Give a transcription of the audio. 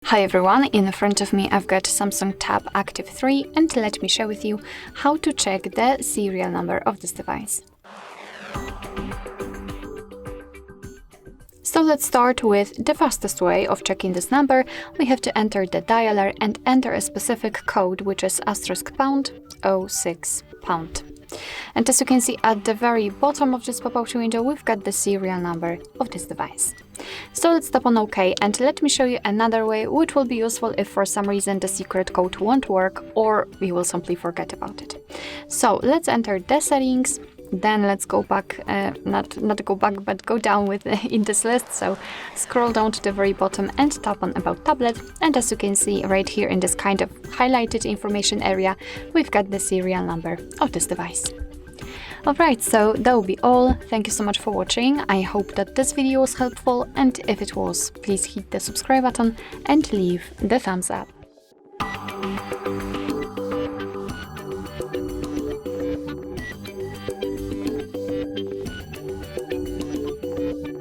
Hi everyone, in front of me I've got Samsung Tab Active 3 and let me share with you how to check the serial number of this device. So let's start with the fastest way of checking this number. We have to enter the dialer and enter a specific code, which is *#06#. And as you can see at the very bottom of this pop-out window, we've got the serial number of this device. So let's tap on OK and let me show you another way which will be useful if for some reason the secret code won't work or you will simply forget about it. So let's enter the settings, then let's go back, not go back, but go down in this list. So scroll down to the very bottom and tap on About Tablet. And as you can see right here in this kind of highlighted information area, we've got the serial number of this device. Alright, so that will be all. Thank you so much for watching. I hope that this video was helpful, and if it was, please hit the subscribe button and leave the thumbs up.